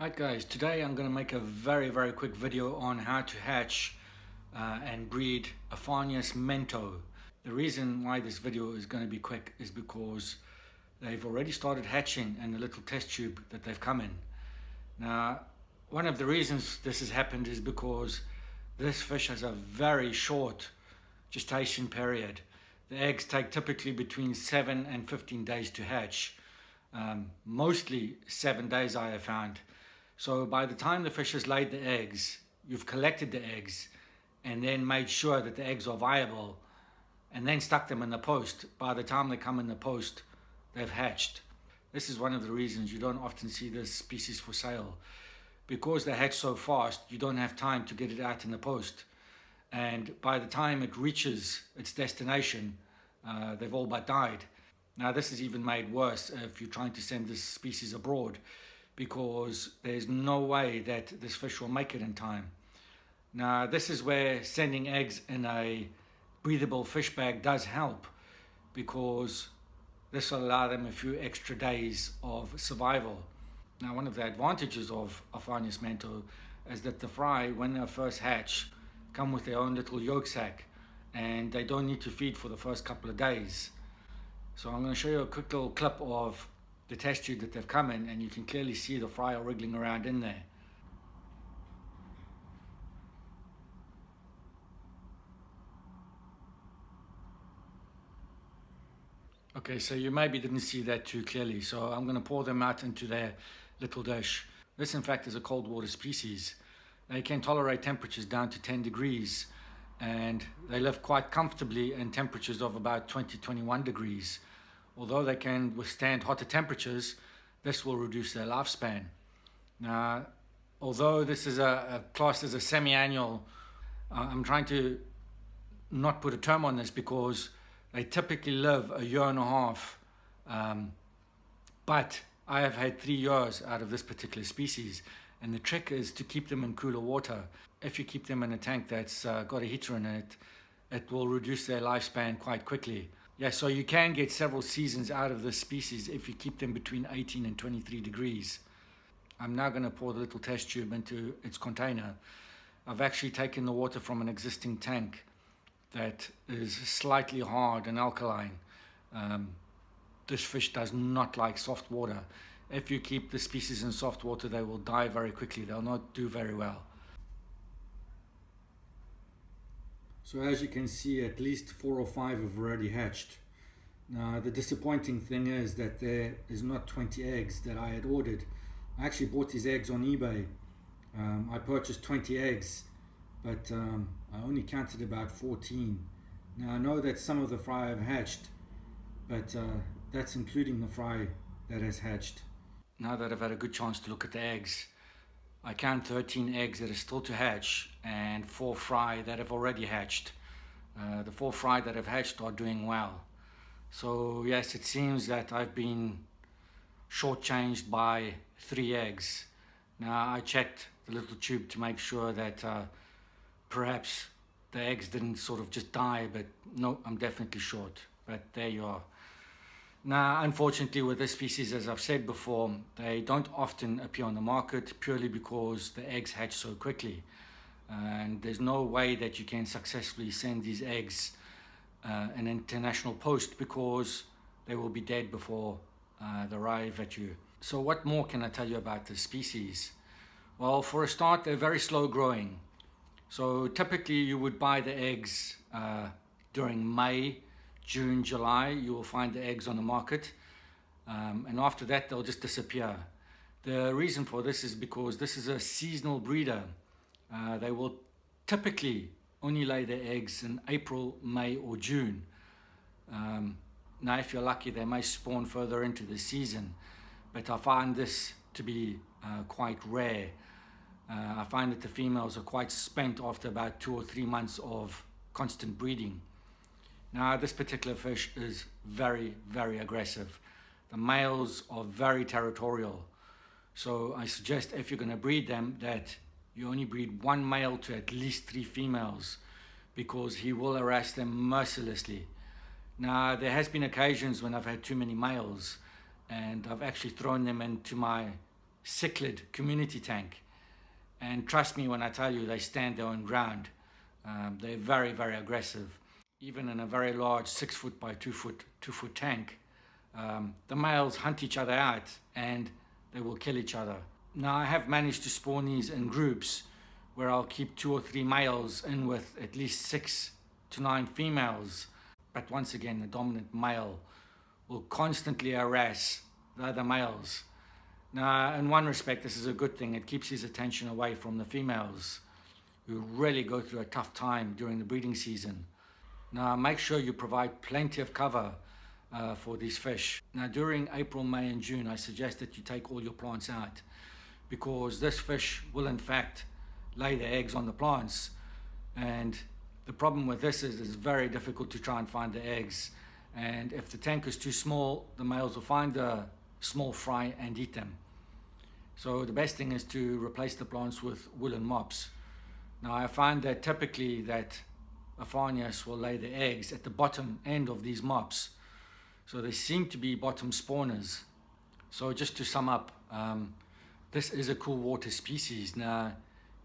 Alright guys, today I'm going to make a very quick video on how to hatch and breed Aphanius mento. The reason why this video is going to be quick is because they've already started hatching in the little test tube that they've come in. Now, one of the reasons this has happened is because this fish has a very short gestation period. The eggs take typically between 7 and 15 days to hatch. Mostly 7 days I have found. So by the time the fish has laid the eggs, you've collected the eggs and then made sure that the eggs are viable and then stuck them in the post. By the time they come in the post, they've hatched. This is one of the reasons you don't often see this species for sale. Because they hatch so fast, you don't have time to get it out in the post. And by the time it reaches its destination, they've all but died. Now this is even made worse if you're trying to send this species abroad, because there's no way that this fish will make it in time. Now this is where sending eggs in a breathable fish bag does help, because this will allow them a few extra days of survival. Now one of the advantages of Aphanius mento is that the fry, when they first hatch, come with their own little yolk sac and they don't need to feed for the first couple of days. So I'm going to show you a quick little clip of the test tube that they've come in, and you can clearly see the fry are wriggling around in there. Okay, so you maybe didn't see that too clearly, so I'm going to pour them out into their little dish. This in fact is a cold water species. They can tolerate temperatures down to 10 degrees and they live quite comfortably in temperatures of about 20-21 degrees. Although they can withstand hotter temperatures, this will reduce their lifespan. Now, although this is a classed as a semi-annual, I'm trying to not put a term on this because they typically live a year and a half. But I have had 3 years out of this particular species, and the trick is to keep them in cooler water. If you keep them in a tank that's got a heater in it, it will reduce their lifespan quite quickly. Yeah, so you can get several seasons out of this species if you keep them between 18 and 23 degrees. I'm now going to pour the little test tube into its container. I've actually taken the water from an existing tank that is slightly hard and alkaline. This fish does not like soft water. If you keep the species in soft water, they will die very quickly. They'll not do very well. So as you can see, at least 4 or 5 have already hatched. Now the disappointing thing is that there is not 20 eggs that I had ordered. I actually bought these eggs on eBay. I purchased 20 eggs, but I only counted about 14. Now I know that some of the fry have hatched, but that's including the fry that has hatched. Now that I've had a good chance to look at the eggs, I count 13 eggs that are still to hatch and 4 fry that have already hatched. The 4 fry that have hatched are doing well. So yes, it seems that I've been shortchanged by 3 eggs. Now I checked the little tube to make sure that perhaps the eggs didn't sort of just die, but no, I'm definitely short. But there you are. Now, unfortunately, with this species, as I've said before, they don't often appear on the market purely because the eggs hatch so quickly. And there's no way that you can successfully send these eggs an international post because they will be dead before they arrive at you. So what more can I tell you about this species? Well, for a start, they're very slow growing. So typically you would buy the eggs during May, June, July. You will find the eggs on the market, and after that they'll just disappear. The reason for this is because this is a seasonal breeder. They will typically only lay their eggs in April, May or June. Now if you're lucky, they may spawn further into the season, but I find this to be quite rare. I find that the females are quite spent after about 2 or 3 months of constant breeding. Now this particular fish is very aggressive. The males are very territorial. So I suggest if you're going to breed them that you only breed 1 male to at least 3 females, because he will harass them mercilessly. Now there has been occasions when I've had too many males and I've actually thrown them into my cichlid community tank. And trust me when I tell you, they stand their own ground. They're very, very aggressive. Even in a very large 6 foot by 2 foot tank, the males hunt each other out and they will kill each other. Now, I have managed to spawn these in groups where I'll keep 2 or 3 males in with at least 6 to 9 females. But once again, the dominant male will constantly harass the other males. Now, in one respect, this is a good thing. It keeps his attention away from the females, who really go through a tough time during the breeding season. Now, make sure you provide plenty of cover for these fish. Now, during April, May and June, I suggest that you take all your plants out, because this fish will in fact lay their eggs on the plants. And the problem with this is it's very difficult to try and find the eggs. And if the tank is too small, the males will find the small fry and eat them. So the best thing is to replace the plants with woolen mops. Now, I find that typically that Aphanius will lay the eggs at the bottom end of these mops. So they seem to be bottom spawners. So just to sum up, this is a cool water species. Now,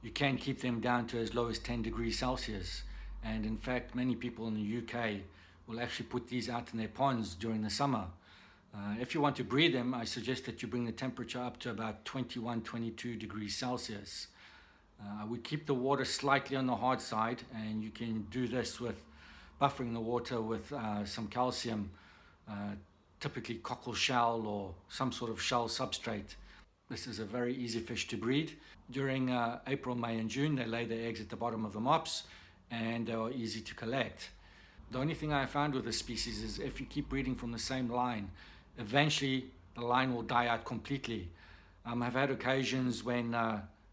you can keep them down to as low as 10 degrees Celsius. And in fact, many people in the UK will actually put these out in their ponds during the summer. If you want to breed them, I suggest that you bring the temperature up to about 21, 22 degrees Celsius. We keep the water slightly on the hard side, and you can do this with buffering the water with some calcium, typically cockle shell or some sort of shell substrate. This is a very easy fish to breed. During April, May and June, they lay their eggs at the bottom of the mops, and they are easy to collect. The only thing I found with this species is if you keep breeding from the same line, eventually the line will die out completely. I've had occasions when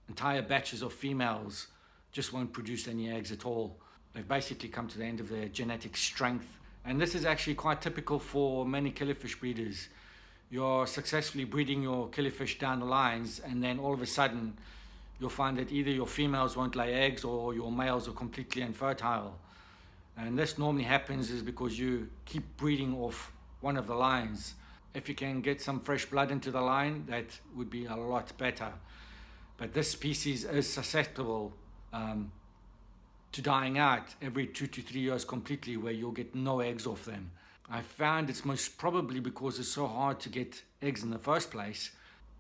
entire batches of females just won't produce any eggs at all. They've basically come to the end of their genetic strength. And this is actually quite typical for many killifish breeders. You're successfully breeding your killifish down the lines, and then all of a sudden you'll find that either your females won't lay eggs or your males are completely infertile. And this normally happens is because you keep breeding off one of the lines. If you can get some fresh blood into the line, that would be a lot better. But this species is susceptible to dying out every 2 to 3 years completely, where you'll get no eggs off them. I found it's most probably because it's so hard to get eggs in the first place.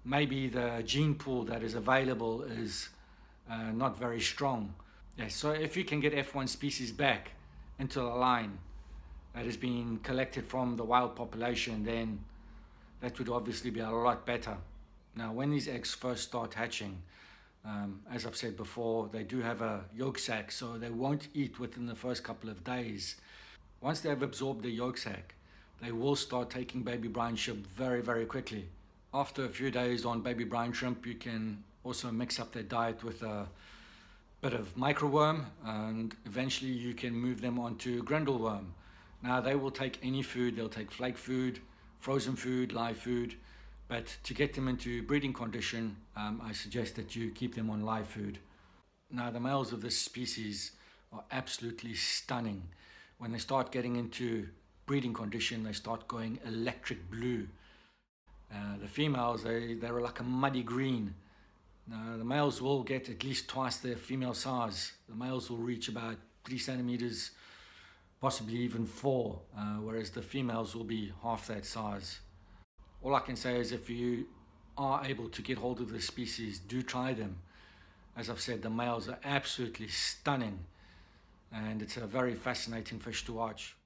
Maybe the gene pool that is available is not very strong. Yeah, so if you can get F1 species back into the line that has been collected from the wild population, then that would obviously be a lot better. Now, when these eggs first start hatching, as I've said before, they do have a yolk sac, so they won't eat within the first couple of days. Once they have absorbed the yolk sac, they will start taking baby brine shrimp very, very quickly. After a few days on baby brine shrimp, you can also mix up their diet with a bit of microworm, and eventually you can move them onto grindleworm. Now, they will take any food. They'll take flake food, frozen food, live food. But to get them into breeding condition, I suggest that you keep them on live food. Now, the males of this species are absolutely stunning. When they start getting into breeding condition, they start going electric blue. The females, they're like a muddy green. Now, the males will get at least twice their female size. The males will reach about 3 centimeters, possibly even 4, whereas the females will be half that size. All I can say is if you are able to get hold of this species, do try them. As I've said, the males are absolutely stunning, and it's a very fascinating fish to watch.